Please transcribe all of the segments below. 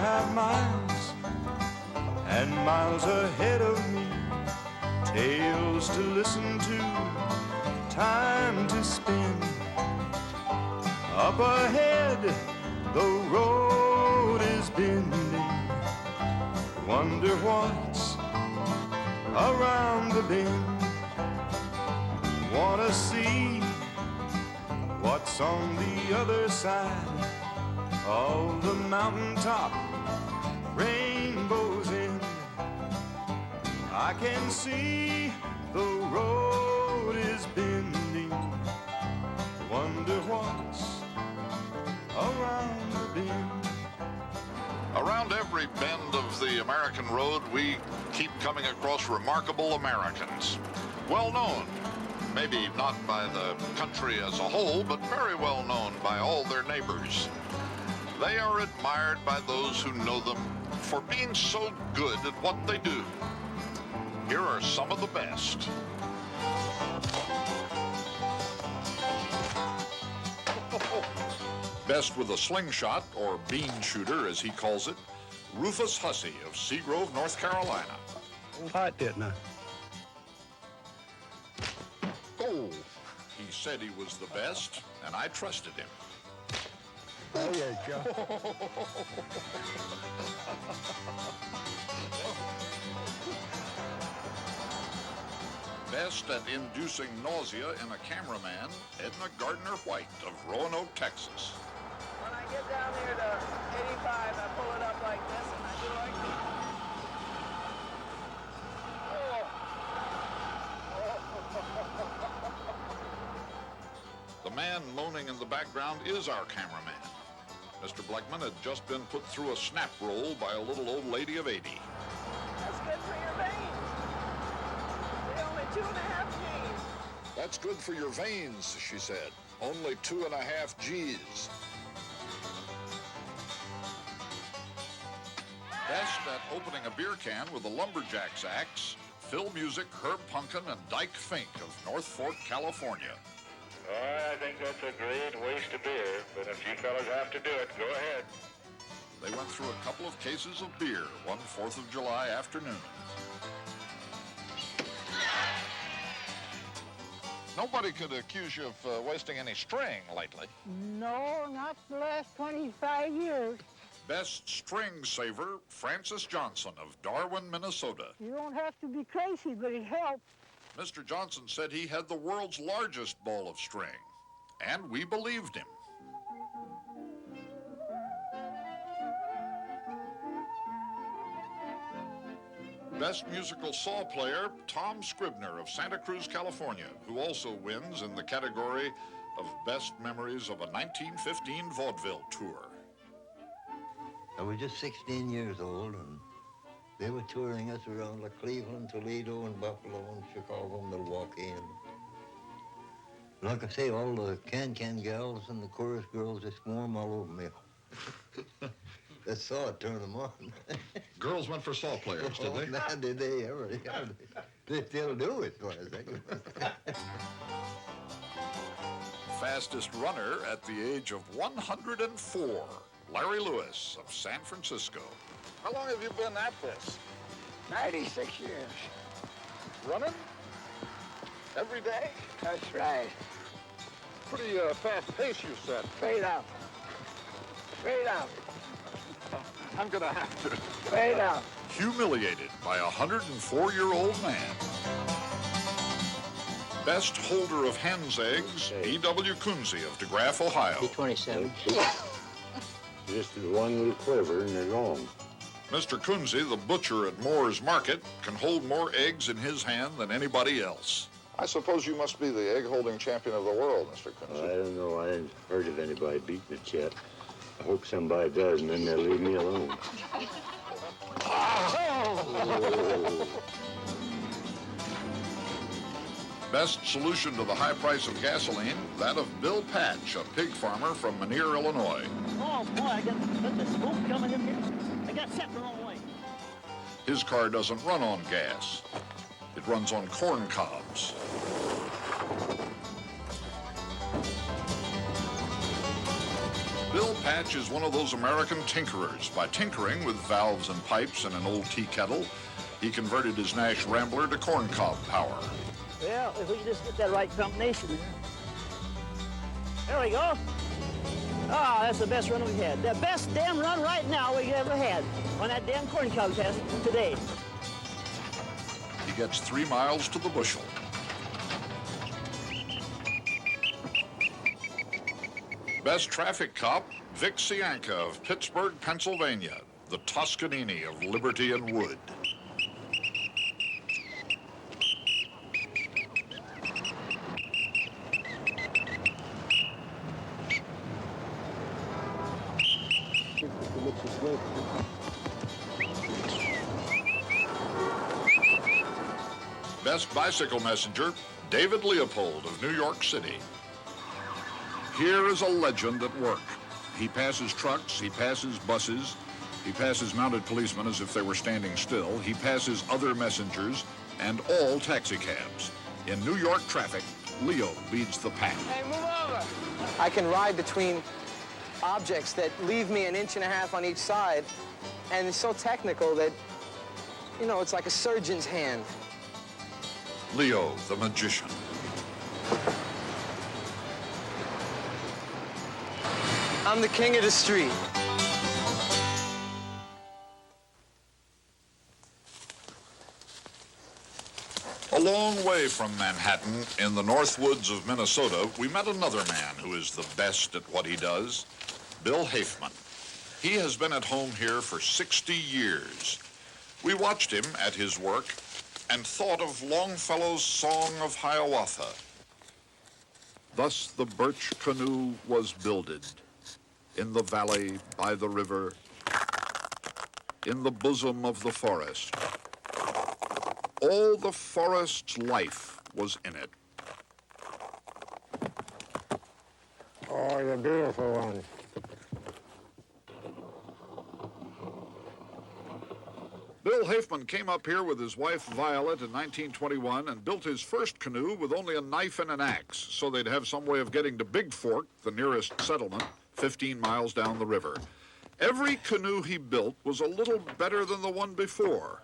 have miles and miles ahead of me, tales to listen to, time to spend. Up ahead, the road is bending. Wonder what's around the bend. Wanna see what's on the other side of the mountaintop, rainbow's end. I can see the road is bending. Wonder what's around the bend. Around every bend of the American road, we keep coming across remarkable Americans. Well known, maybe not by the country as a whole, but very well known by all their neighbors. They are admired by those who know them for being so good at what they do. Here are some of the best. Best with a slingshot, or bean shooter as he calls it, Rufus Hussey of Seagrove, North Carolina. Hot, didn't I? Oh, he said he was the best, and I trusted him. There you go. Best at inducing nausea in a cameraman, Edna Gardner White of Roanoke, Texas. When I get down here to 85, I pull it up like this and I do like this. The man moaning in the background is our cameraman. Mr. Blackman had just been put through a snap roll by a little old lady of 80. That's good for your veins. They're only 2.5 G's. That's good for your veins, she said. Only 2.5 G's. Best at opening a beer can with a lumberjack's axe, Phil Music, Herb Punkin, and Dyke Fink of North Fork, California. I think that's a great waste of beer, but if you fellas have to do it, go ahead. They went through a couple of cases of beer one 4th of July afternoon. Nobody could accuse you of wasting any string lately. No, not the last 25 years. Best string saver, Francis Johnson of Darwin, Minnesota. You don't have to be crazy, but it helps. Mr. Johnson said he had the world's largest ball of string, and we believed him. Best musical saw player, Tom Scribner of Santa Cruz, California, who also wins in the category of Best Memories of a 1915 vaudeville tour. I was just 16 years old, and they were touring us around like Cleveland, Toledo, and Buffalo, and Chicago, and Milwaukee. And like I say, all the can-can gals and the chorus girls just swarm all over me. That saw it turn them on. Girls went for saw players, did they? Nah, did they ever? Yeah, they still do, as far as I can. Fastest runner at the age of 104, Larry Lewis of San Francisco. How long have you been at this? 96 years. Running? Every day? That's right. Pretty fast pace, you said. Straight out. Straight out. I'm gonna have to. Straight out. Humiliated by a 104-year-old man. Best holder of hen's eggs, E.W. Kunze of DeGraff, Ohio. P27. Just one little quiver and they're gone. Mr. Kunze, the butcher at Moore's Market, can hold more eggs in his hand than anybody else. I suppose you must be the egg-holding champion of the world, Mr. Kunze. I don't know. I ain't heard of anybody beating it yet. I hope somebody does, and then they'll leave me alone. Best solution to the high price of gasoline, that of Bill Patch, a pig farmer from Manier, Illinois. Oh, boy, I got the smoke coming in here. I got set the wrong way. His car doesn't run on gas. It runs on corn cobs. Bill Patch is one of those American tinkerers. By tinkering with valves and pipes in an old tea kettle, he converted his Nash Rambler to corncob power. Well, if we can just get that right combination there. There we go. Ah, that's the best run we've had. The best damn run right now we've ever had on that damn corncob test today. He gets 3 miles to the bushel. Best traffic cop, Vic Cianca of Pittsburgh, Pennsylvania, the Toscanini of Liberty and Wood. Best bicycle messenger, David Leopold of New York City. Here is a legend at work. He passes trucks, he passes buses, he passes mounted policemen as if they were standing still, he passes other messengers, and all taxicabs. In New York traffic, Leo leads the pack. Hey, move over. I can ride between objects that leave me 1.5 inches on each side, and it's so technical that, you know, it's like a surgeon's hand. Leo, the magician. I'm the king of the street. A long way from Manhattan, in the North Woods of Minnesota, we met another man who is the best at what he does, Bill Haifman. He has been at home here for 60 years. We watched him at his work and thought of Longfellow's Song of Hiawatha. Thus the birch canoe was builded, in the valley by the river, in the bosom of the forest. All the forest's life was in it. Oh, the beautiful one. Bill Haifman came up here with his wife Violet in 1921 and built his first canoe with only a knife and an axe, so they'd have some way of getting to Big Fork, the nearest settlement, 15 miles down the river. Every canoe he built was a little better than the one before.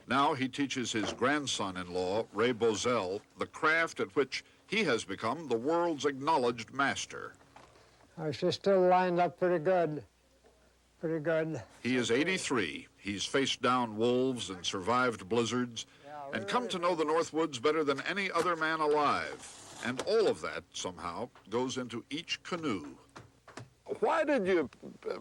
Now he teaches his grandson-in-law, Ray Bozell, the craft at which he has become the world's acknowledged master. She's still lined up pretty good. Pretty good. He is 83. He's faced down wolves and survived blizzards and come to know the North Woods better than any other man alive. And all of that, somehow, goes into each canoe. Why did you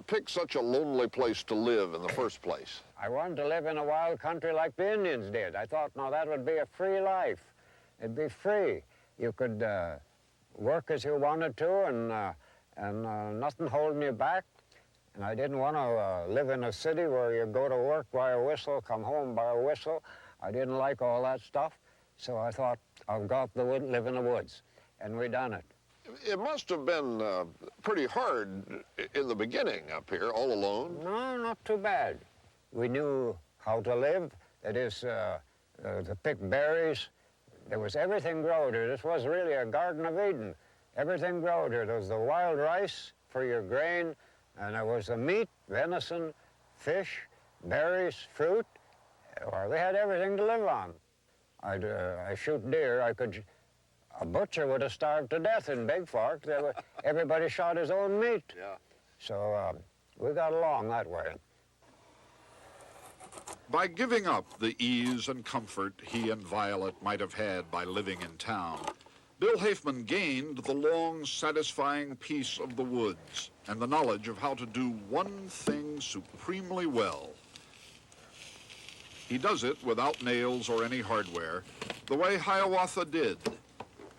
pick such a lonely place to live in the first place? I wanted to live in a wild country like the Indians did. I thought, no, that would be a free life. It'd be free. You could work as you wanted to and nothing holding you back. And I didn't want to live in a city where you go to work by a whistle, come home by a whistle. I didn't like all that stuff. So I thought, I'll go out the wood, live in the woods. And we done it. It must have been pretty hard in the beginning up here, all alone. No, not too bad. We knew how to live. That is, to pick berries. There was everything growed here. This was really a Garden of Eden. Everything growed here. There was the wild rice for your grain, and there was the meat, venison, fish, berries, fruit. Well, we had everything to live on. I shoot deer. A butcher would have starved to death in Big Fork. Everybody shot his own meat. Yeah. So we got along that way. By giving up the ease and comfort he and Violet might have had by living in town, Bill Haifman gained the long, satisfying peace of the woods and the knowledge of how to do one thing supremely well. He does it without nails or any hardware, the way Hiawatha did,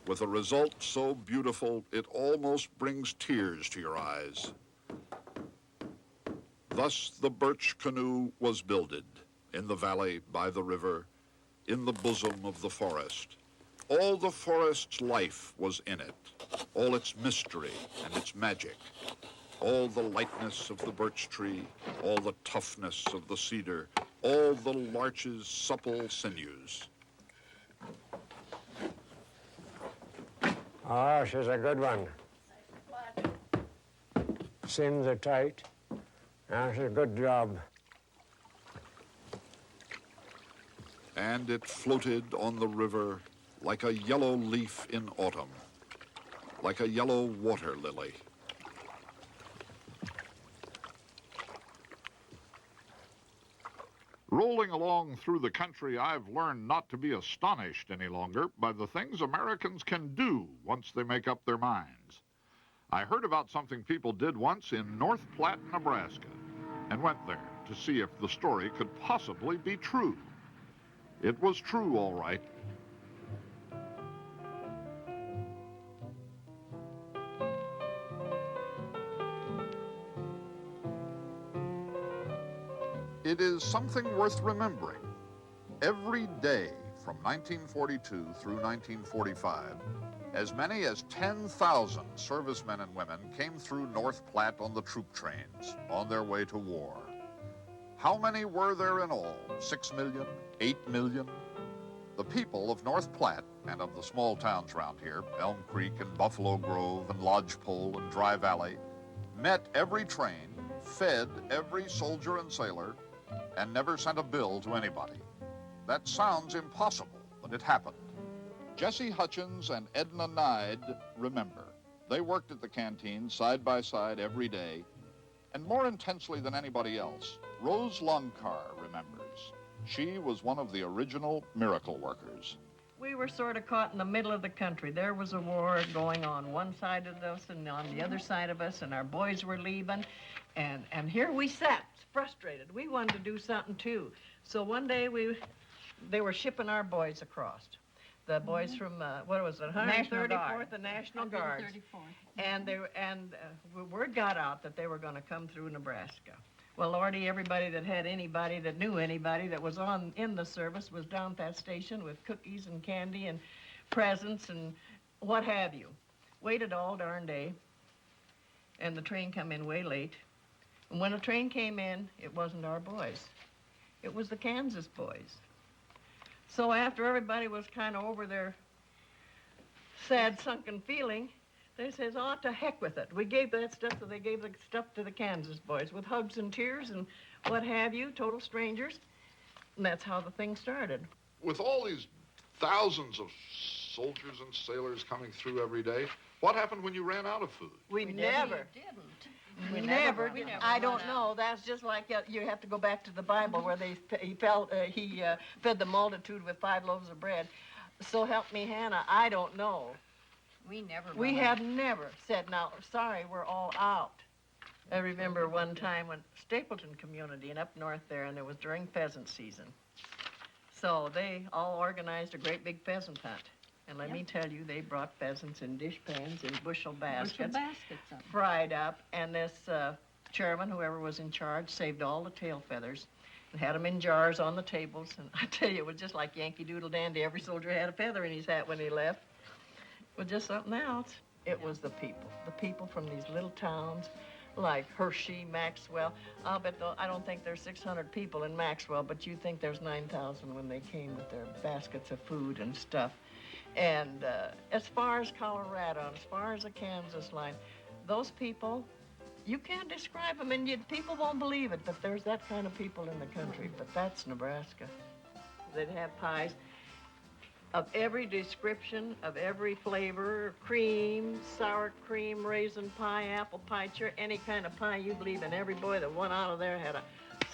with a result so beautiful it almost brings tears to your eyes. Thus the birch canoe was builded, in the valley by the river, in the bosom of the forest. All the forest's life was in it, all its mystery and its magic, all the lightness of the birch tree, all the toughness of the cedar, all the larch's supple sinews. Oh, she's a good one. seams are tight. That's a good job. And it floated on the river like a yellow leaf in autumn, like a yellow water lily. Rolling along through the country, I've learned not to be astonished any longer by the things Americans can do once they make up their minds. I heard about something people did once in North Platte, Nebraska, and went there to see if the story could possibly be true. It was true, all right. It is something worth remembering. Every day from 1942 through 1945, as many as 10,000 servicemen and women came through North Platte on the troop trains on their way to war. How many were there in all? 6 million? 8 million? The people of North Platte and of the small towns around here, Elm Creek and Buffalo Grove and Lodgepole and Dry Valley, met every train, fed every soldier and sailor, and never sent a bill to anybody. That sounds impossible, but it happened. Jesse Hutchins and Edna Nide remember. They worked at the canteen side by side every day, and more intensely than anybody else, Rose Longcar remembers. She was one of the original miracle workers. We were sort of caught in the middle of the country. There was a war going on one side of us and on the other side of us, and our boys were leaving, and here we sat, frustrated. We wanted to do something too. So one day they were shipping our boys across. The boys from, what was it, 134th and National Guards. And word got out that they were going to come through Nebraska. Well, Lordy, everybody that had anybody that knew anybody that was in the service was down at that station with cookies and candy and presents and what have you. Waited all darn day, and the train come in way late. And when the train came in, it wasn't our boys. It was the Kansas boys. So after everybody was kind of over their sad, sunken feeling, they says, oh, to heck with it. We gave that stuff, so they gave the stuff to the Kansas boys with hugs and tears and what have you, total strangers. And that's how the thing started. With all these thousands of soldiers and sailors coming through every day, what happened when you ran out of food? We never. We never. I don't know. That's just like you have to go back to the Bible where he fed the multitude with 5 loaves of bread. So help me, Hannah, I don't know. We have never said, now, sorry, we're all out. I remember one time when Stapleton community and up north there, and it was during pheasant season. So they all organized a great big pheasant hunt. And let me tell you, they brought pheasants in dish pans, in bushel baskets, fried up. And this chairman, whoever was in charge, saved all the tail feathers and had them in jars on the tables. And I tell you, it was just like Yankee Doodle Dandy. Every soldier had a feather in his hat when he left. It was just something else. It was the people from these little towns like Hershey, Maxwell. I don't think there's 600 people in Maxwell, but you think there's 9,000 when they came with their baskets of food and stuff. And as far as Colorado, as far as the Kansas line, those people, you can't describe them, and people won't believe it, but there's that kind of people in the country. But that's Nebraska. They'd have pies of every description, of every flavor, cream, sour cream, raisin pie, apple pie, any kind of pie you believe in. Every boy that went out of there had a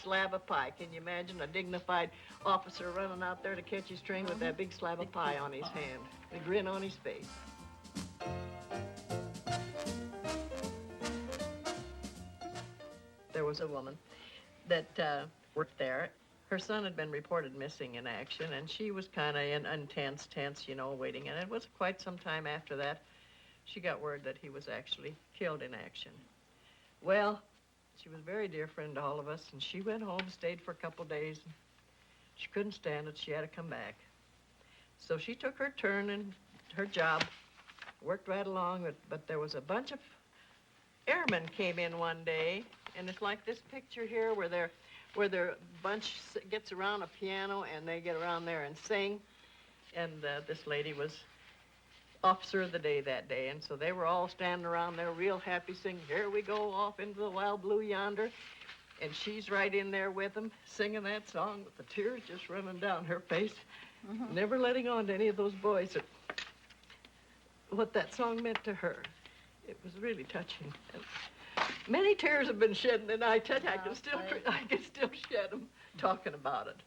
slab of pie. Can you imagine a dignified officer running out there to catch his train with that big slab of pie on his hand, the grin on his face? There was a woman that worked there. Her son had been reported missing in action, and she was kind of in tense, waiting. And it was quite some time after that, she got word that he was actually killed in action. Well, she was a very dear friend to all of us, and she went home, stayed for a couple days. And she couldn't stand it. She had to come back. So she took her turn in her job, worked right along, but there was a bunch of airmen came in one day, and it's like this picture here where their bunch gets around a piano and they get around there and sing. And this lady was officer of the day that day, and so they were all standing around there real happy singing, "Here we go off into the wild blue yonder." And she's right in there with them, singing that song with the tears just running down her face, never letting on to any of those boys that, what that song meant to her. It was really touching. And many tears have been shed, and I tell you, I can still shed them talking about it.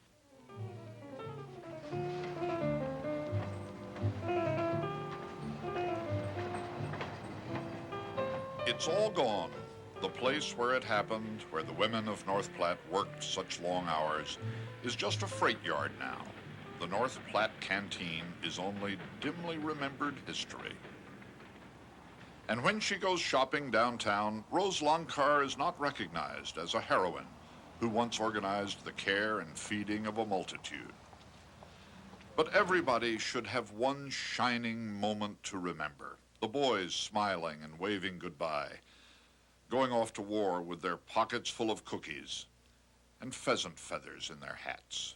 It's all gone. The place where it happened, where the women of North Platte worked such long hours, is just a freight yard now. The North Platte Canteen is only dimly remembered history. And when she goes shopping downtown, Rose Loncar is not recognized as a heroine who once organized the care and feeding of a multitude. But everybody should have one shining moment to remember. The boys smiling and waving goodbye, going off to war with their pockets full of cookies and pheasant feathers in their hats.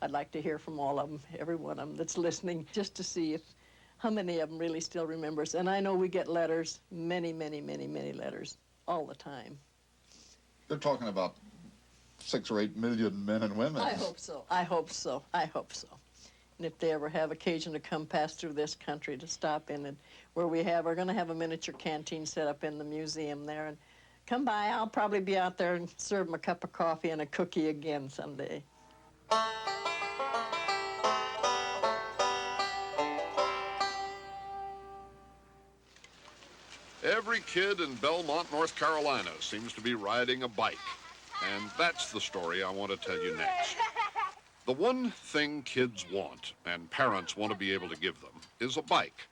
I'd like to hear from all of them, every one of them that's listening, just to see how many of them really still remembers. And I know we get letters, many, many, many, many letters, all the time. They're talking about 6 or 8 million men and women. I hope so. I hope so. I hope so. And if they ever have occasion to come pass through this country to stop in, and where we're going to have a miniature canteen set up in the museum there, and come by, I'll probably be out there and serve them a cup of coffee and a cookie again someday. Every kid in Belmont, North Carolina seems to be riding a bike. And that's the story I want to tell you next. The one thing kids want, and parents want to be able to give them, is a bike.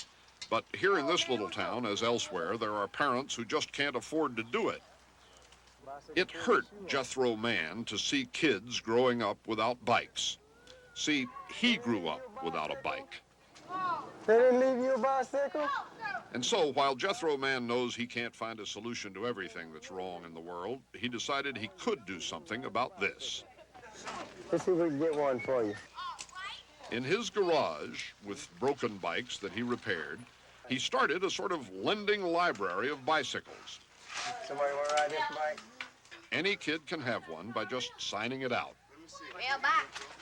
But here in this little town, as elsewhere, there are parents who just can't afford to do it. It hurt Jethro Mann to see kids growing up without bikes. See, he grew up without a bike. They didn't leave you a bicycle? And so, while Jethro Mann knows he can't find a solution to everything that's wrong in the world, he decided he could do something about this. Let's see if we can get one for you. In his garage, with broken bikes that he repaired, he started a sort of lending library of bicycles. Somebody want to ride this bike? Any kid can have one by just signing it out.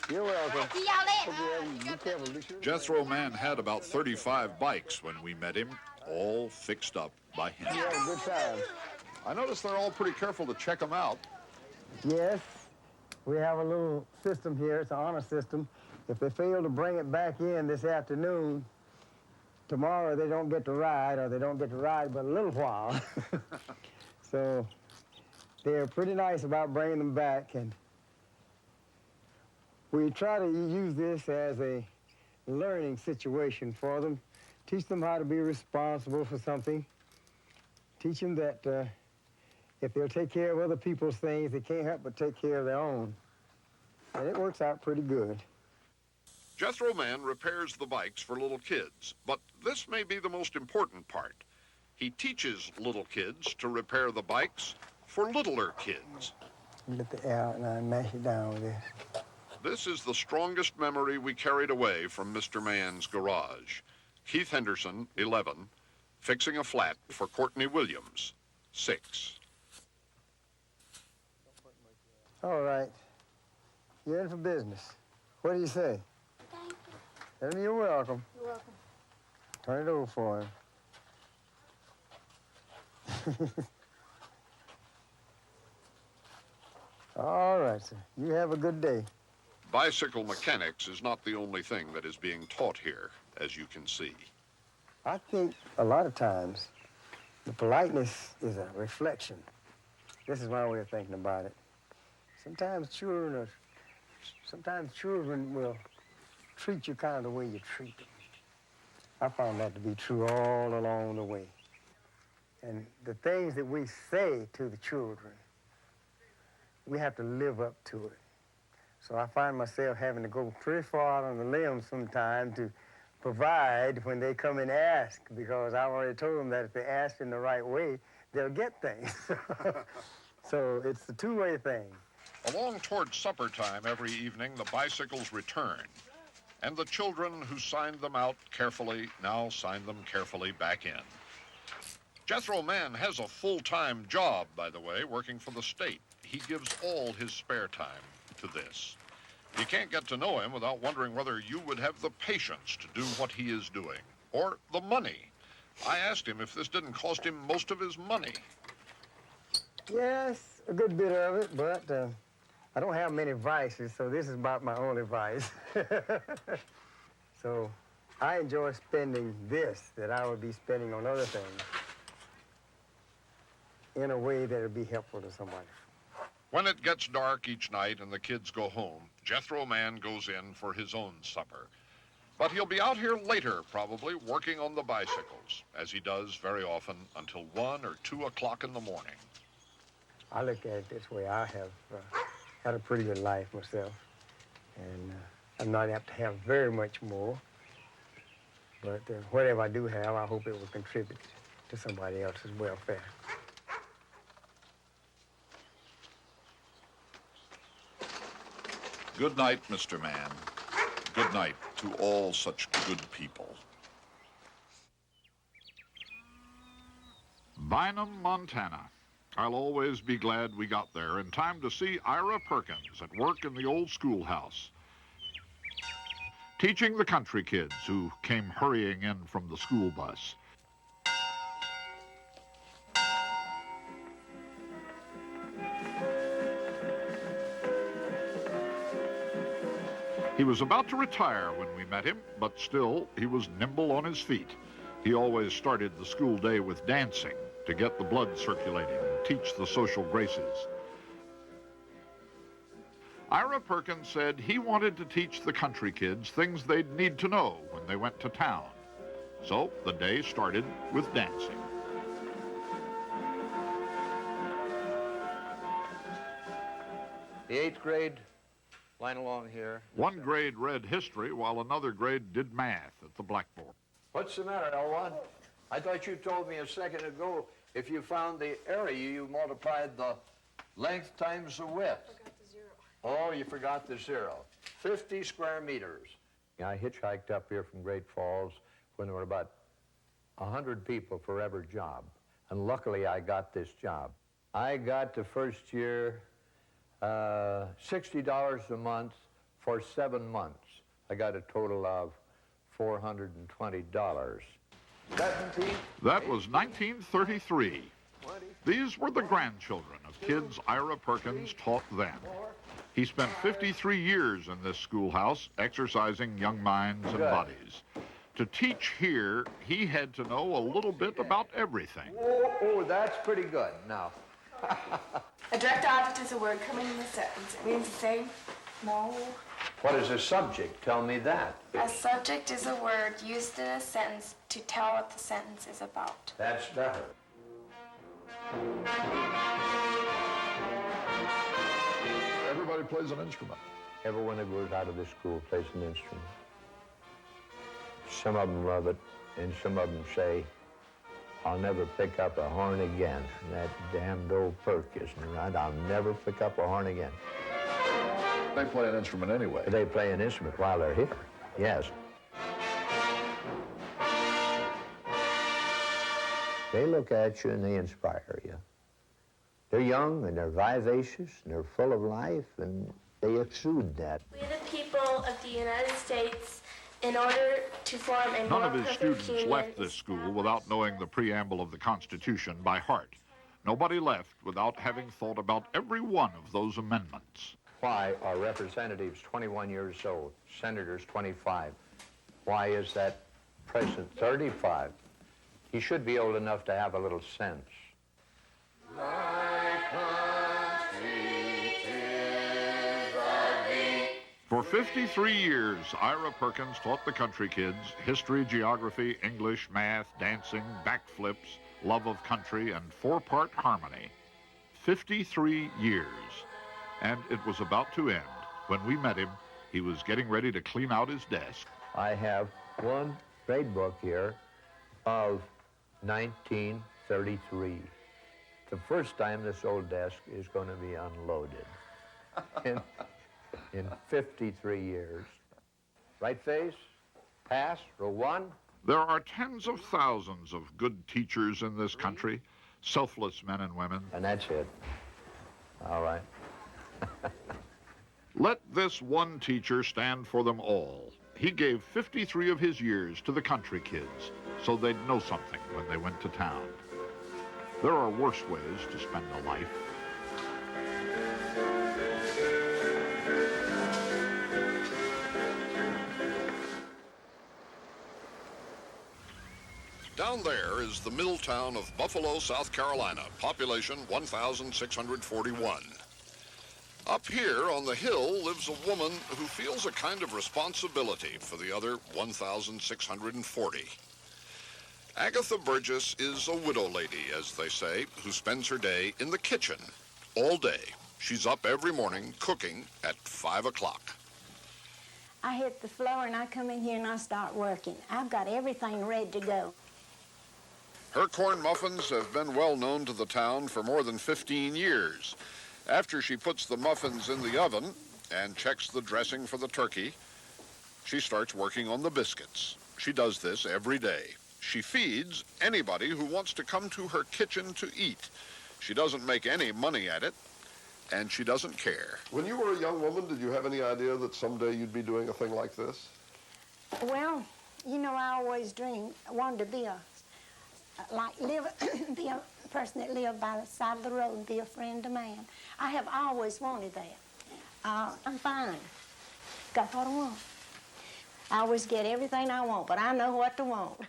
You're welcome. See y'all later. Be careful. Be sure. Jethro Mann had about 35 bikes when we met him, all fixed up by him. You had a good time. I noticed they're all pretty careful to check them out. Yes. We have a little system here. It's an honor system. If they fail to bring it back in this afternoon, tomorrow they don't get to ride, or they don't get to ride but a little while. So they're pretty nice about bringing them back, and we try to use this as a learning situation for them, teach them how to be responsible for something, teach them that if they'll take care of other people's things, they can't help but take care of their own. And it works out pretty good. Jethro Mann repairs the bikes for little kids, but this may be the most important part. He teaches little kids to repair the bikes for littler kids. Let the air out and I mash it down with this. This is the strongest memory we carried away from Mr. Mann's garage. Keith Henderson, 11, fixing a flat for Courtney Williams, 6. All right. You're in for business. What do you say? Thank you. You're welcome. You're welcome. Turn it over for him. All right, sir. You have a good day. Bicycle mechanics is not the only thing that is being taught here, as you can see. I think a lot of times the politeness is a reflection. This is my way of thinking about it. Sometimes children will treat you kind of the way you treat them. I found that to be true all along the way. And the things that we say to the children, we have to live up to it. So I find myself having to go pretty far out on the limb sometimes to provide when they come and ask, because I already told them that if they ask in the right way, they'll get things. So it's a two-way thing. Along toward supper time every evening, the bicycles return. and the children who signed them out carefully now sign them carefully back in. Jethro Mann has a full-time job, by the way, working for the state. He gives all his spare time to this. You can't get to know him without wondering whether you would have the patience to do what he is doing, or the money. I asked him if this didn't cost him most of his money. Yes, a good bit of it, but I don't have many vices, so this is about my only vice. So I enjoy spending this that I would be spending on other things in a way that would be helpful to somebody. When it gets dark each night and the kids go home, Jethro Mann goes in for his own supper. But he'll be out here later, probably, working on the bicycles, as he does very often until 1 or 2 o'clock in the morning. I look at it this way. I have had a pretty good life myself, and I'm not apt to have very much more. But whatever I do have, I hope it will contribute to somebody else's welfare. Good night, Mr. Mann. Good night to all such good people. Bynum, Montana. I'll always be glad we got there in time to see Ira Perkins at work in the old schoolhouse, teaching the country kids who came hurrying in from the school bus. He was about to retire when we met him, but still, he was nimble on his feet. He always started the school day with dancing to get the blood circulating and teach the social graces. Ira Perkins said he wanted to teach the country kids things they'd need to know when they went to town. So the day started with dancing. The 8th grade, line along here. One grade read history while another grade did math at the blackboard. What's the matter, L1? I thought you told me a second ago if you found the area, you multiplied the length times the width. I forgot the 0. Oh, you forgot the 0. 50 square meters. I hitchhiked up here from Great Falls when there were about 100 people for every job. And luckily, I got this job. I got the first year $60 a month for 7 months. I got a total of $420. 17? That was 1933. These were the grandchildren of kids Ira Perkins taught then. He spent 53 years in this schoolhouse exercising young minds and bodies. To teach here, he had to know a little bit about everything. Oh, that's pretty good. Now. A direct object is a word coming in a sentence. It means the same. No. What is a subject? Tell me that. A subject is a word used in a sentence to tell what the sentence is about. That's better. Everybody plays an instrument. Everyone that goes out of this school plays an instrument. Some of them love it, and some of them say, I'll never pick up a horn again. That damned old Perk isn't right. I'll never pick up a horn again. They play an instrument anyway. They play an instrument while they're here, yes. They look at you and they inspire you. They're young and they're vivacious and they're full of life and they exude that. We, the people of the United States, in order to form a None of his students left this school without knowing the preamble of the Constitution by heart. Nobody left without having thought about every one of those amendments. Why are representatives 21 years old, senators 25? Why is that president 35? He should be old enough to have a little sense. For 53 years, Ira Perkins taught the country kids history, geography, English, math, dancing, backflips, love of country, and 4-part harmony. 53 years. And it was about to end. When we met him, he was getting ready to clean out his desk. I have one grade book here of 1933. The first time this old desk is going to be unloaded in 53 years. Right face, pass, row 1. There are tens of thousands of good teachers in this country, selfless men and women. And that's it. All right. Let this one teacher stand for them all. He gave 53 of his years to the country kids so they'd know something when they went to town. There are worse ways to spend a life. Down there is the mill town of Buffalo, South Carolina, population 1,641. Up here on the hill lives a woman who feels a kind of responsibility for the other 1,640. Agatha Burgess is a widow lady, as they say, who spends her day in the kitchen all day. She's up every morning cooking at 5 o'clock. I hit the floor and I come in here and I start working. I've got everything ready to go. Her corn muffins have been well known to the town for more than 15 years. After she puts the muffins in the oven and checks the dressing for the turkey, she starts working on the biscuits. She does this every day. She feeds anybody who wants to come to her kitchen to eat. She doesn't make any money at it, and she doesn't care. When you were a young woman, did you have any idea that someday you'd be doing a thing like this? Well, you know, I always dreamed, I wanted to be be a person that lived by the side of the road and be a friend to man. I have always wanted that. I'm fine. Got what I want. I always get everything I want, but I know what to want.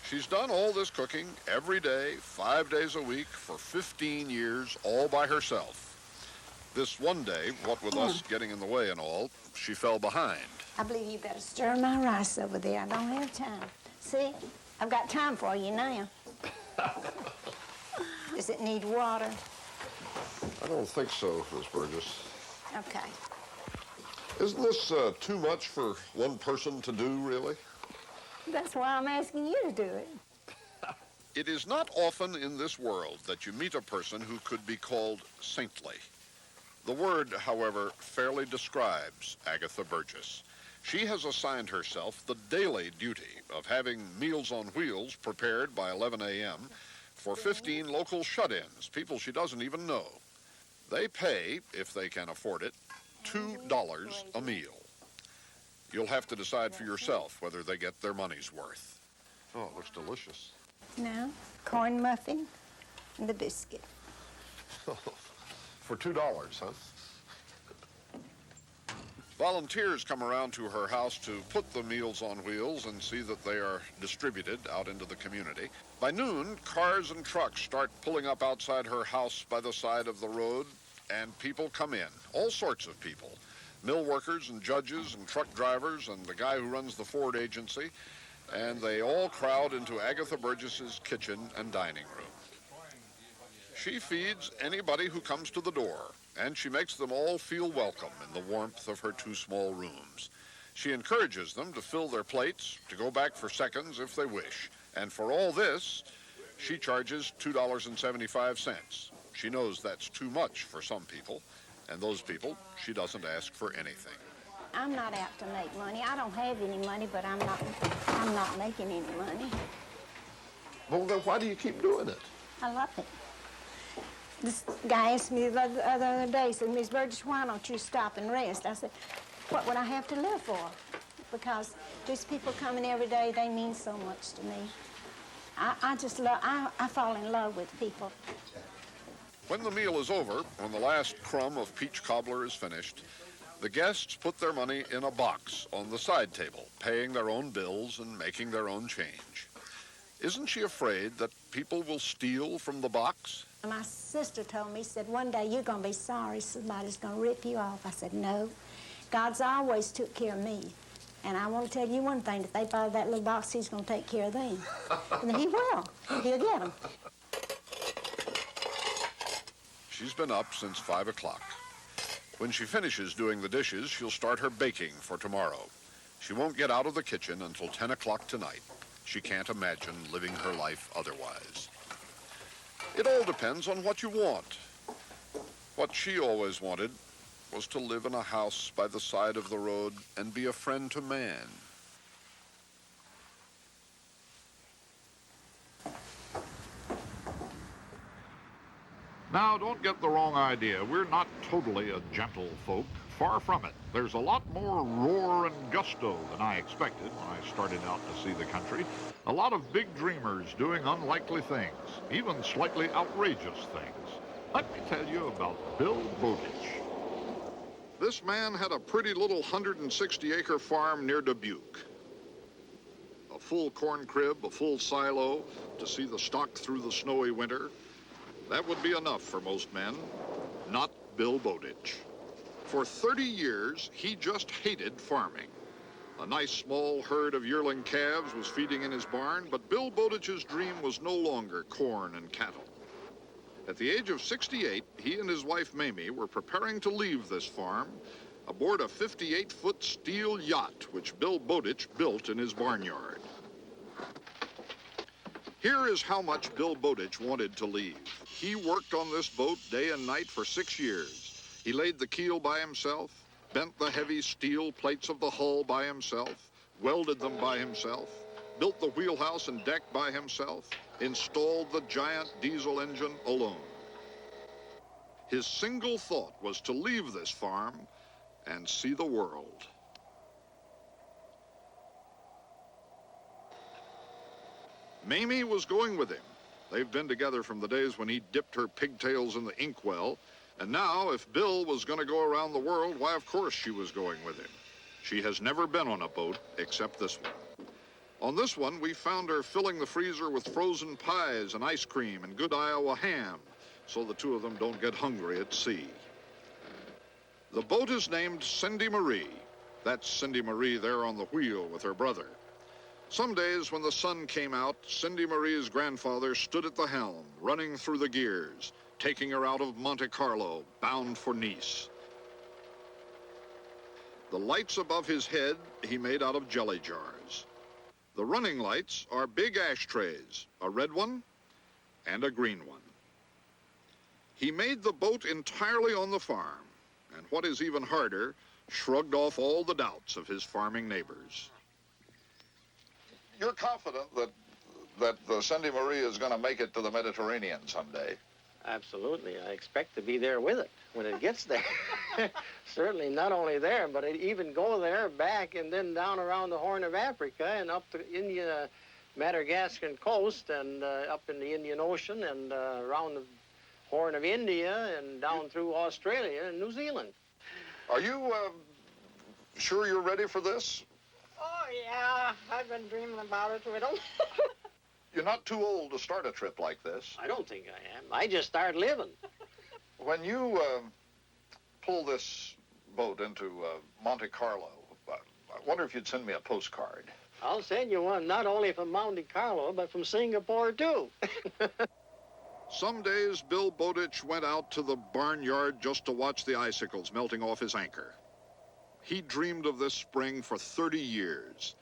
She's done all this cooking every day, 5 days a week, for 15 years, all by herself. This one day, what with us getting in the way and all, she fell behind. I believe you better stir my rice over there. I don't have time. See, I've got time for you now. Does it need water? I don't think so, Miss Burgess. Okay. Isn't this too much for one person to do, really? That's why I'm asking you to do it. It is not often in this world that you meet a person who could be called saintly. The word, however, fairly describes Agatha Burgess. She has assigned herself the daily duty of having Meals on Wheels prepared by 11 a.m. for 15 local shut-ins, people she doesn't even know. They pay, if they can afford it, $2 a meal. You'll have to decide for yourself whether they get their money's worth. Oh, it looks delicious. Now, corn muffin and the biscuit. For $2, huh? Volunteers come around to her house to put the Meals on Wheels and see that they are distributed out into the community. By noon, cars and trucks start pulling up outside her house by the side of the road, and people come in, all sorts of people. Mill workers and judges and truck drivers and the guy who runs the Ford agency, and they all crowd into Agatha Burgess's kitchen and dining room. She feeds anybody who comes to the door, and she makes them all feel welcome in the warmth of her 2 small rooms. She encourages them to fill their plates, to go back for seconds if they wish. And for all this, she charges $2.75. She knows that's too much for some people, and those people, she doesn't ask for anything. I'm not out to make money. I don't have any money, but I'm not making any money. Well, then why do you keep doing it? I love it. This guy asked me the other day, said, Miss Burgess, why don't you stop and rest? I said, what would I have to live for? Because these people coming every day, they mean so much to me. I fall in love with people. When the meal is over, when the last crumb of peach cobbler is finished, the guests put their money in a box on the side table, paying their own bills and making their own change. Isn't she afraid that people will steal from the box? My sister told me, said, one day you're going to be sorry somebody's going to rip you off. I said, no. God's always took care of me. And I want to tell you one thing, if they buy that little box, he's going to take care of them. And he will. He'll get them. She's been up since 5 o'clock. When she finishes doing the dishes, she'll start her baking for tomorrow. She won't get out of the kitchen until 10 o'clock tonight. She can't imagine living her life otherwise. It all depends on what you want. What she always wanted was to live in a house by the side of the road and be a friend to man. Now, don't get the wrong idea. We're not totally a gentle folk. Far from it. There's a lot more roar and gusto than I expected when I started out to see the country. A lot of big dreamers doing unlikely things, even slightly outrageous things. Let me tell you about Bill Bowditch. This man had a pretty little 160-acre farm near Dubuque. A full corn crib, a full silo to see the stock through the snowy winter. That would be enough for most men. Not Bill Bowditch. For 30 years, he just hated farming. A nice small herd of yearling calves was feeding in his barn, but Bill Bowditch's dream was no longer corn and cattle. At the age of 68, he and his wife Mamie were preparing to leave this farm aboard a 58-foot steel yacht which Bill Bowditch built in his barnyard. Here is how much Bill Bowditch wanted to leave. He worked on this boat day and night for 6 years. He laid the keel by himself, bent the heavy steel plates of the hull by himself, welded them by himself, built the wheelhouse and deck by himself, installed the giant diesel engine alone. His single thought was to leave this farm and see the world. Mamie was going with him. They've been together from the days when he dipped her pigtails in the inkwell. And now, if Bill was going to go around the world, why, of course she was going with him. She has never been on a boat except this one. On this one, we found her filling the freezer with frozen pies and ice cream and good Iowa ham, so the two of them don't get hungry at sea. The boat is named Cindy Marie. That's Cindy Marie there on the wheel with her brother. Some days when the sun came out, Cindy Marie's grandfather stood at the helm, running through the gears, taking her out of Monte Carlo, bound for Nice. The lights above his head he made out of jelly jars. The running lights are big ashtrays, a red one and a green one. He made the boat entirely on the farm, and what is even harder, shrugged off all the doubts of his farming neighbors. You're confident that the Cindy Marie is going to make it to the Mediterranean someday? Absolutely. I expect to be there with it when it gets there. Certainly not only there, but it even go there, back, and then down around the Horn of Africa and up to India, Madagascar coast, and up in the Indian Ocean, and around the Horn of India, and down through Australia and New Zealand. Are you sure you're ready for this? Oh, yeah. I've been dreaming about it, Whittle. You're not too old to start a trip like this. I don't think I am. I just started living. When you pull this boat into Monte Carlo, I wonder if you'd send me a postcard. I'll send you one, not only from Monte Carlo, but from Singapore, too. Some days, Bill Bowditch went out to the barnyard just to watch the icicles melting off his anchor. He dreamed of this spring for 30 years.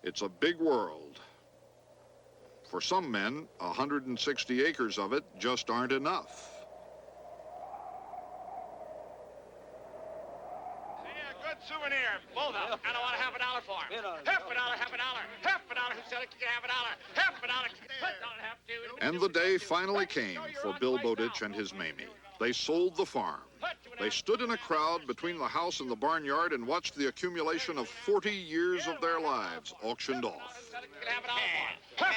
It's a big world. For some men, 160 acres of it just aren't enough. Good souvenir, both of them. And I want $50 for them. $50, $50, $50. Who said you can have $1? $50. And the day finally came for Bill Bowditch and his Mamie. They sold the farm. They stood in a crowd between the house and the barnyard and watched the accumulation of 40 years of their lives auctioned off. $50,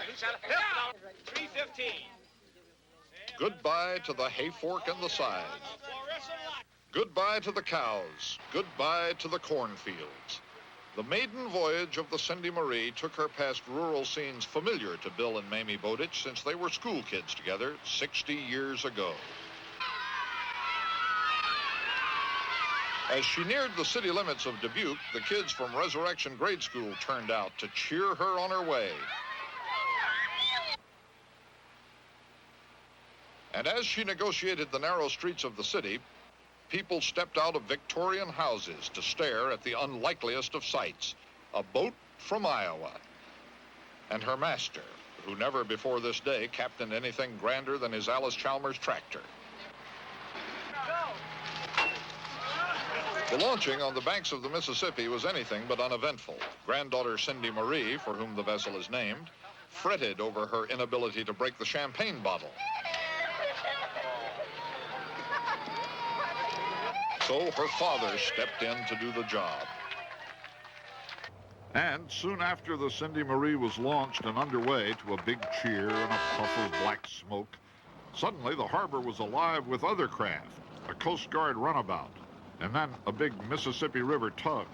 who said $3.15. Goodbye to the hay fork and the scythe. Goodbye to the cows. Goodbye to the cornfields. The maiden voyage of the Cindy Marie took her past rural scenes familiar to Bill and Mamie Bowditch since they were school kids together 60 years ago. As she neared the city limits of Dubuque, the kids from Resurrection Grade School turned out to cheer her on her way. And as she negotiated the narrow streets of the city, people stepped out of Victorian houses to stare at the unlikeliest of sights, a boat from Iowa. And her master, who never before this day captained anything grander than his Alice Chalmers tractor. Go! The launching on the banks of the Mississippi was anything but uneventful. Granddaughter Cindy Marie, for whom the vessel is named, fretted over her inability to break the champagne bottle. So her father stepped in to do the job. And soon after the Cindy Marie was launched and underway to a big cheer and a puff of black smoke, suddenly the harbor was alive with other craft, a Coast Guard runabout, and then a big Mississippi River tug,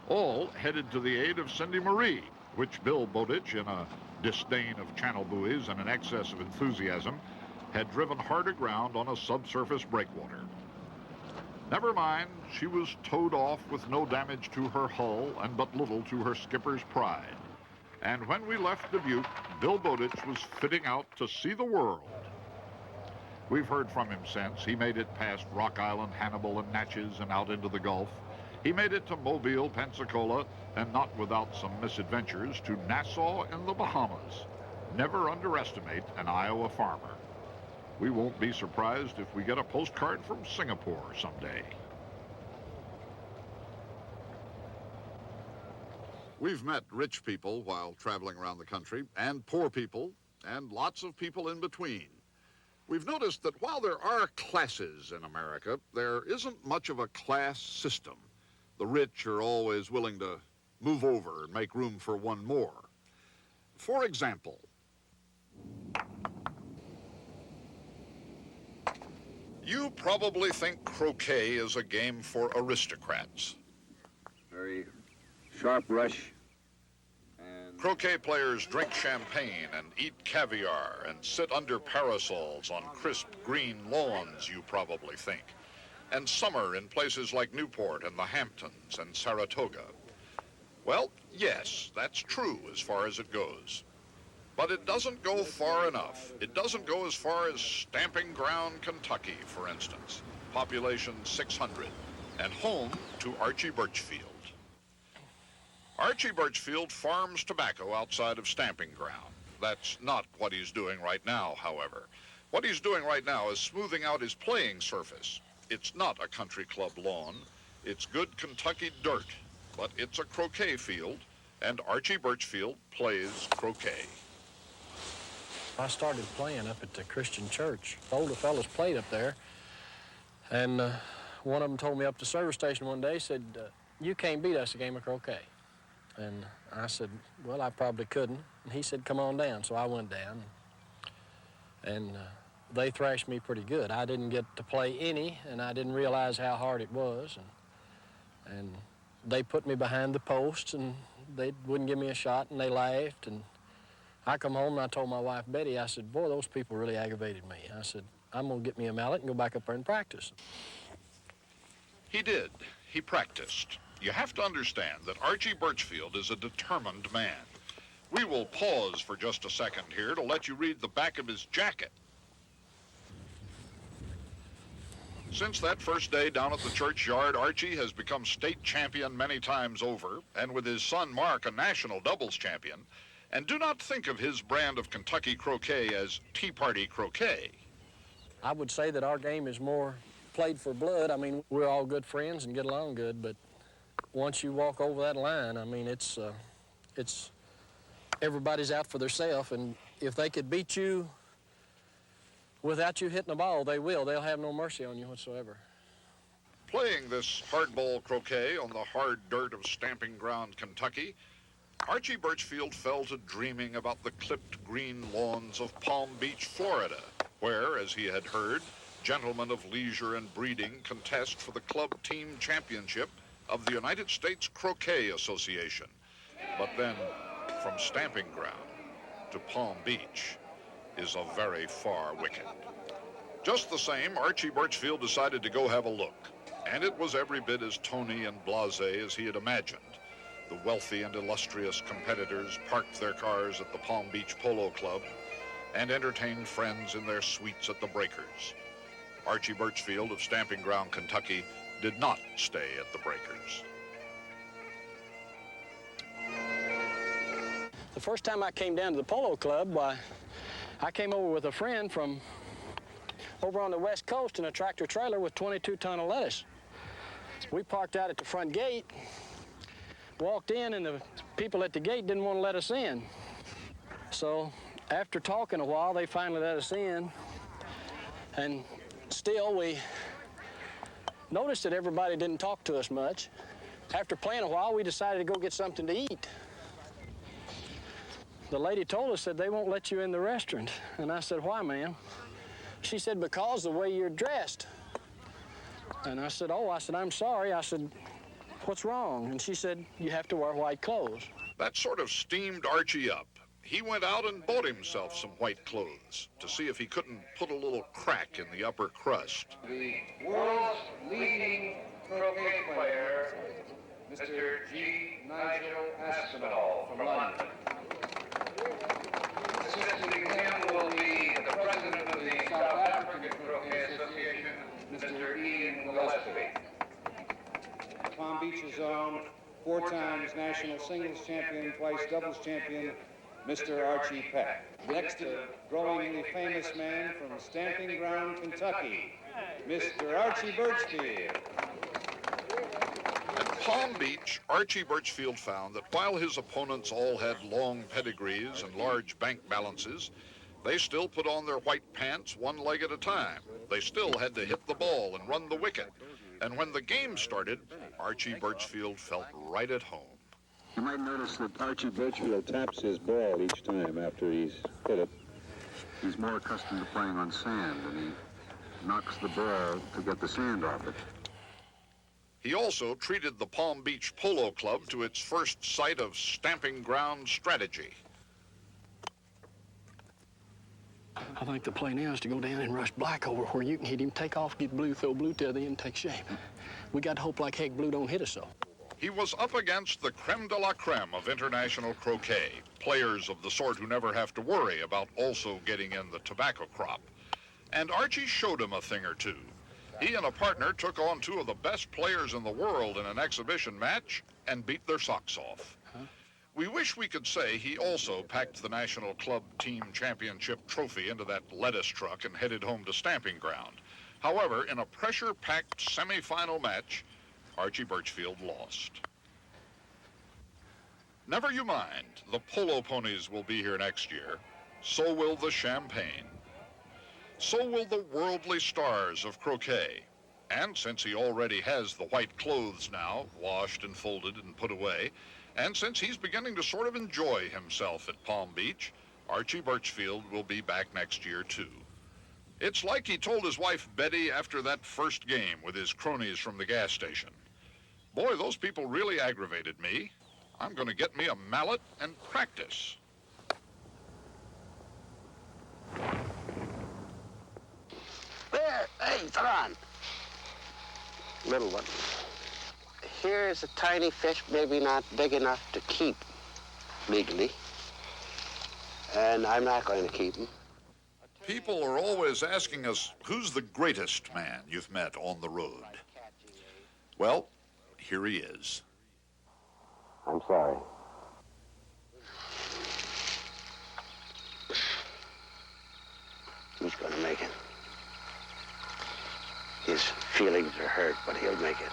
all headed to the aid of Cindy Marie, which Bill Bowditch, in a disdain of channel buoys and an excess of enthusiasm, had driven hard aground on a subsurface breakwater. Never mind, she was towed off with no damage to her hull and but little to her skipper's pride. And when we left Dubuque, Bill Bowditch was fitting out to see the world. We've heard from him since. He made it past Rock Island, Hannibal, and Natchez and out into the Gulf. He made it to Mobile, Pensacola, and not without some misadventures, to Nassau in the Bahamas. Never underestimate an Iowa farmer. We won't be surprised if we get a postcard from Singapore someday. We've met rich people while traveling around the country, and poor people, and lots of people in between. We've noticed that while there are classes in America, there isn't much of a class system. The rich are always willing to move over and make room for one more. For example, you probably think croquet is a game for aristocrats. Very sharp rush. Croquet players drink champagne and eat caviar and sit under parasols on crisp green lawns, you probably think, and summer in places like Newport and the Hamptons and Saratoga. Well, yes, that's true as far as it goes. But it doesn't go far enough. It doesn't go as far as Stamping Ground, Kentucky, for instance, population 600, and home to Archie Birchfield. Archie Birchfield farms tobacco outside of Stamping Ground. That's not what he's doing right now, however. What he's doing right now is smoothing out his playing surface. It's not a country club lawn. It's good Kentucky dirt, but it's a croquet field, and Archie Birchfield plays croquet. I started playing up at the Christian church. The older fellas played up there, and one of them told me up at the service station one day, said, you can't beat us a game of croquet. And I said, well, I probably couldn't. And he said, come on down. So I went down, and they thrashed me pretty good. I didn't get to play any, and I didn't realize how hard it was. And they put me behind the posts, and they wouldn't give me a shot, and they laughed. And I come home and I told my wife, Betty, I said, boy, those people really aggravated me. I said, I'm going to get me a mallet and go back up there and practice. He did. He practiced. You have to understand that Archie Birchfield is a determined man. We will pause for just a second here to let you read the back of his jacket. Since that first day down at the churchyard, Archie has become state champion many times over, and with his son Mark, a national doubles champion. And do not think of his brand of Kentucky croquet as Tea Party croquet. I would say that our game is more played for blood. I mean, we're all good friends and get along good, but once you walk over that line, I mean, it's everybody's out for themselves, and if they could beat you without you hitting the ball, they will. They'll have no mercy on you whatsoever. Playing this hardball croquet on the hard dirt of Stamping Ground, Kentucky, Archie Birchfield fell to dreaming about the clipped green lawns of Palm Beach, Florida, where, as he had heard, gentlemen of leisure and breeding contest for the club team championship of the United States Croquet Association. But then, from Stamping Ground to Palm Beach is a very far wicket. Just the same, Archie Birchfield decided to go have a look, and it was every bit as Tony and blasé as he had imagined. The wealthy and illustrious competitors parked their cars at the Palm Beach Polo Club and entertained friends in their suites at the Breakers. Archie Birchfield of Stamping Ground, Kentucky, did not stay at the Breakers. The first time I came down to the Polo Club, why, I came over with a friend from over on the West Coast in a tractor trailer with 22 tons of lettuce. We parked out at the front gate, walked in, and the people at the gate didn't want to let us in. So after talking a while, they finally let us in. And still, we noticed that everybody didn't talk to us much. After playing a while, we decided to go get something to eat. The lady told us that they won't let you in the restaurant. And I said, why, ma'am? She said, because the way you're dressed. And I said, oh, I'm sorry. I said, what's wrong? And she said, you have to wear white clothes. That sort of steamed Archie up. He went out and bought himself some white clothes to see if he couldn't put a little crack in the upper crust. The world's leading croquet player, Mr. G. Nigel Aspinall from London. Assisting him will be the president of the South African Croquet Association, Mr. Ian Gillespie. Palm Beach's own 4 times national singles champion, twice doubles champion, Mr. Archie Peck. Next, a growingly famous man from Stamping Ground, Kentucky, Mr. Archie Birchfield. At Palm Beach, Archie Birchfield found that while his opponents all had long pedigrees and large bank balances, they still put on their white pants one leg at a time. They still had to hit the ball and run the wicket. And when the game started, Archie Birchfield felt right at home. You might notice that Archie Birchfield taps his ball each time after he's hit it. He's more accustomed to playing on sand, and he knocks the ball to get the sand off it. He also treated the Palm Beach Polo Club to its first sight of stamping ground strategy. I think the play now is to go down and rush Black over where you can hit him, take off, get Blue, throw Blue to the end, take shape. We got to hope like heck Blue don't hit us so. He was up against the creme de la creme of international croquet, players of the sort who never have to worry about also getting in the tobacco crop. And Archie showed him a thing or two. He and a partner took on 2 of the best players in the world in an exhibition match and beat their socks off. We wish we could say he also packed the National Club Team Championship trophy into that lettuce truck and headed home to Stamping Ground. However, in a pressure-packed semifinal match, Archie Birchfield lost. Never you mind, the polo ponies will be here next year. So will the champagne. So will the worldly stars of croquet. And since he already has the white clothes now, washed and folded and put away, and since he's beginning to sort of enjoy himself at Palm Beach, Archie Birchfield will be back next year, too. It's like he told his wife, Betty, after that first game with his cronies from the gas station. Boy, those people really aggravated me. I'm going to get me a mallet and practice. There, hey, Tron. Little one. Here's a tiny fish, maybe not big enough to keep legally. And I'm not going to keep him. People are always asking us, who's the greatest man you've met on the road? Well, here he is. I'm sorry. He's going to make it. His feelings are hurt, but he'll make it.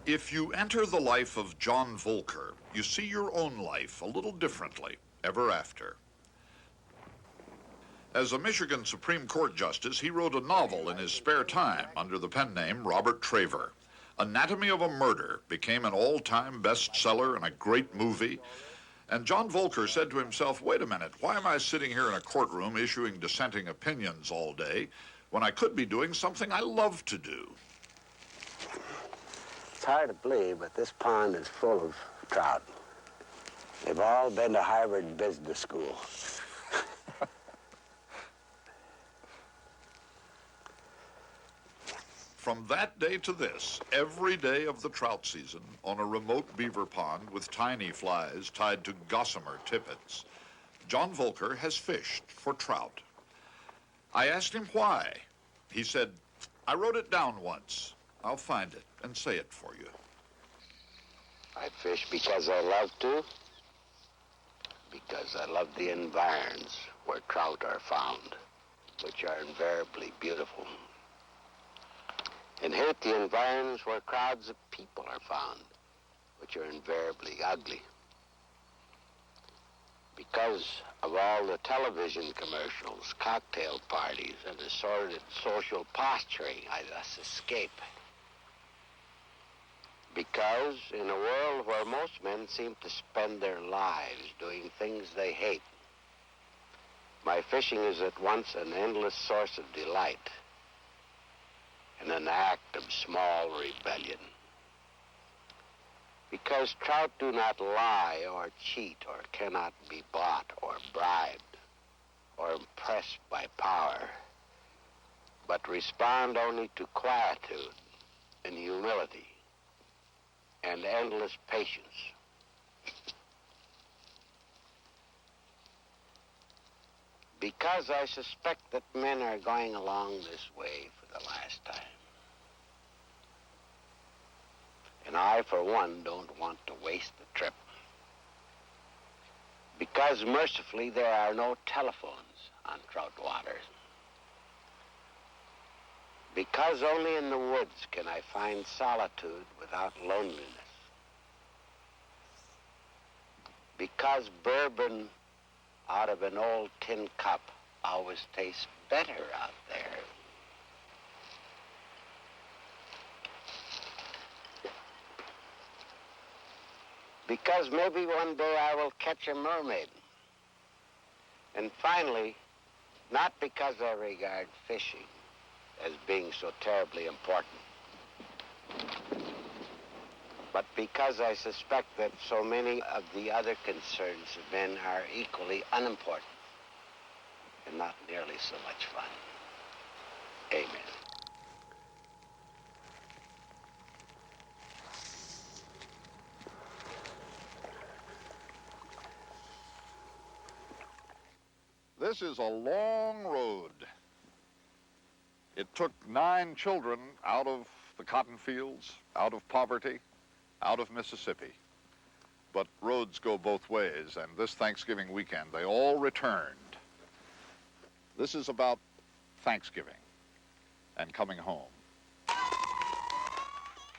If you enter the life of John Volker, you see your own life a little differently ever after. As a Michigan Supreme Court justice, he wrote a novel in his spare time under the pen name Robert Traver. Anatomy of a Murder became an all-time bestseller and a great movie. And John Volker said to himself, wait a minute, why am I sitting here in a courtroom issuing dissenting opinions all day when I could be doing something I love to do? It's hard to believe, but this pond is full of trout. They've all been to Harvard Business School. From that day to this, every day of the trout season, on a remote beaver pond with tiny flies tied to gossamer tippets, John Volker has fished for trout. I asked him why. He said, I wrote it down once. I'll find it and say it for you. I fish because I love to, because I love the environs where trout are found, which are invariably beautiful. and hate the environs where crowds of people are found, which are invariably ugly. Because of all the television commercials, cocktail parties, and assorted social posturing, I thus escape. Because in a world where most men seem to spend their lives doing things they hate, my fishing is at once an endless source of delight and an act of small rebellion. Because trout do not lie or cheat or cannot be bought or bribed or impressed by power, but respond only to quietude and humility and endless patience. Because I suspect that men are going along this way for the last time. And I, for one, don't want to waste the trip. Because, mercifully, there are no telephones on trout waters. Because only in the woods can I find solitude without loneliness. Because bourbon out of an old tin cup always tastes better out there. Because maybe one day I will catch a mermaid. And finally, not because I regard fishing as being so terribly important, but because I suspect that so many of the other concerns of men are equally unimportant and not nearly so much fun. Amen. This is a long road. It took 9 children out of the cotton fields, out of poverty, out of Mississippi. But roads go both ways, and this Thanksgiving weekend, they all returned. This is about Thanksgiving and coming home.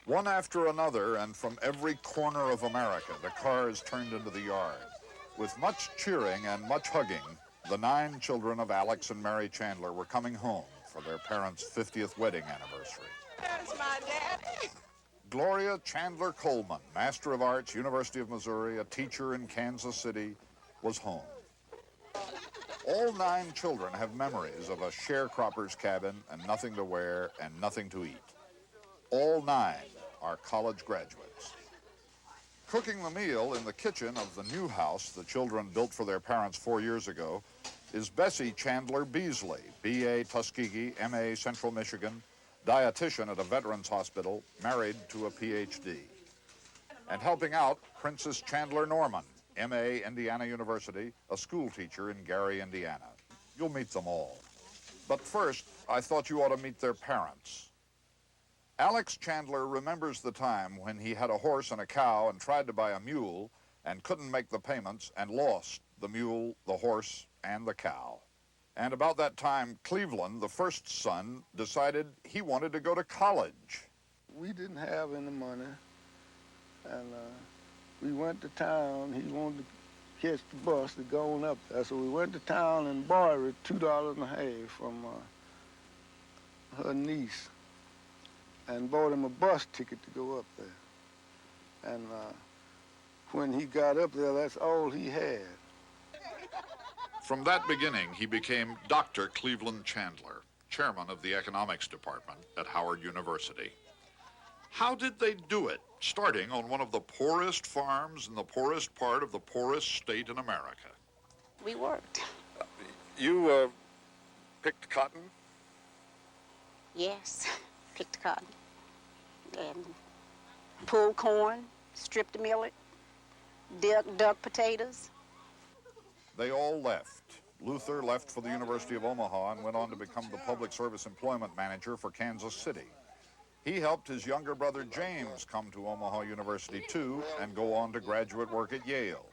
One after another, and from every corner of America, the cars turned into the yard. With much cheering and much hugging, the 9 children of Alex and Mary Chandler were coming home for their parents' 50th wedding anniversary. There's my daddy. Gloria Chandler Coleman, Master of Arts, University of Missouri, a teacher in Kansas City, was home. All 9 children have memories of a sharecropper's cabin and nothing to wear and nothing to eat. All 9 are college graduates. Cooking the meal in the kitchen of the new house the children built for their parents 4 years ago is Bessie Chandler Beasley, B.A. Tuskegee, M.A. Central Michigan, dietitian at a veterans hospital, married to a Ph.D. And helping out, Princess Chandler Norman, M.A. Indiana University, a school teacher in Gary, Indiana. You'll meet them all. But first, I thought you ought to meet their parents. Alex Chandler remembers the time when he had a horse and a cow and tried to buy a mule and couldn't make the payments and lost the mule, the horse, and the cow. And about that time, Cleveland, the first son, decided he wanted to go to college. We didn't have any money, and we went to town. He wanted to catch the bus to go on up there, so we went to town and borrowed $2.50 from her niece and bought him a bus ticket to go up there. And when he got up there, that's all he had. From that beginning, he became Dr. Cleveland Chandler, chairman of the economics department at Howard University. How did they do it, starting on one of the poorest farms in the poorest part of the poorest state in America? We worked. You picked cotton? Yes, picked cotton. And pulled corn, stripped millet, dug potatoes. They all left. Luther left for the University of Omaha and went on to become the public service employment manager for Kansas City. He helped his younger brother James come to Omaha University too and go on to graduate work at Yale.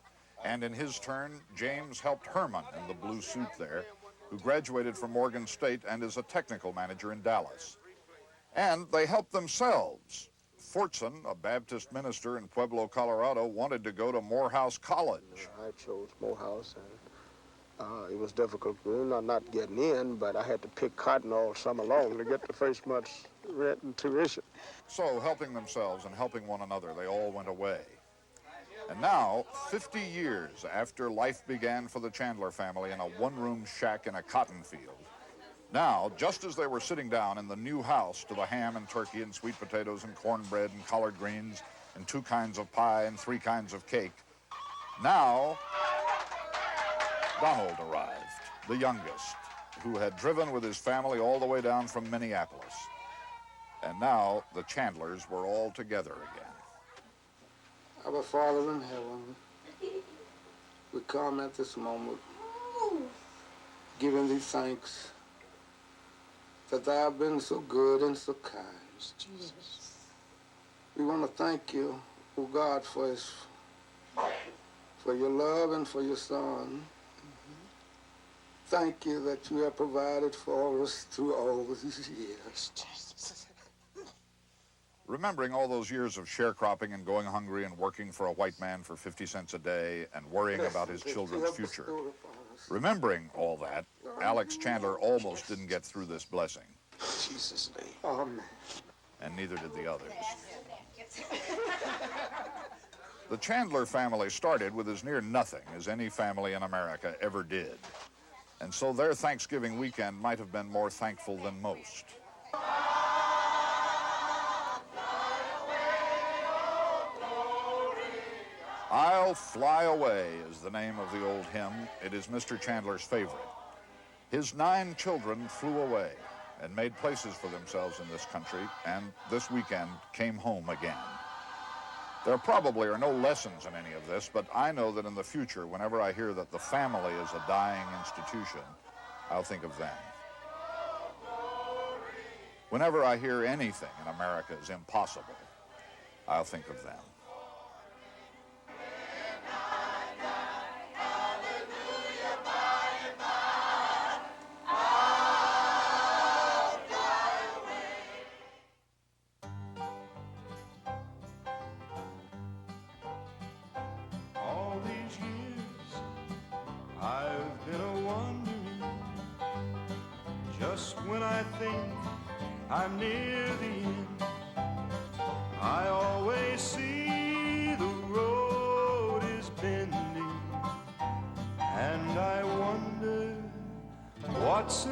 And in his turn, James helped Herman in the blue suit there, who graduated from Morgan State and is a technical manager in Dallas. And they helped themselves. Fortson, a Baptist minister in Pueblo, Colorado, wanted to go to Morehouse College. I chose Morehouse, and it was difficult for me, not getting in, but I had to pick cotton all summer long to get the first month's rent and tuition. So, helping themselves and helping one another, they all went away. And now, 50 years after life began for the Chandler family in a one-room shack in a cotton field, now, just as they were sitting down in the new house to the ham and turkey and sweet potatoes and cornbread and collard greens and 2 kinds of pie and 3 kinds of cake, now Donald arrived, the youngest, who had driven with his family all the way down from Minneapolis. And now the Chandlers were all together again. Our Father in heaven, we come at this moment giving thee thanks that thou have been so good and so kind. Jesus. We want to thank you, oh God, for your love and for your Son. Thank you that you have provided for us through all these years. Jesus. Remembering all those years of sharecropping and going hungry and working for a white man for 50 cents a day and worrying about his children's future. Remembering all that, Alex Chandler almost didn't get through this blessing. In Jesus' name. Amen. And neither did the others. The Chandler family started with as near nothing as any family in America ever did. And so their Thanksgiving weekend might have been more thankful than most. I'll Fly Away is the name of the old hymn. It is Mr. Chandler's favorite. His 9 children flew away and made places for themselves in this country, and this weekend came home again. There probably are no lessons in any of this, but I know that in the future, whenever I hear that the family is a dying institution, I'll think of them. Whenever I hear anything in America is impossible, I'll think of them. When I think I'm near the end, I always see the road is bending, and I wonder what's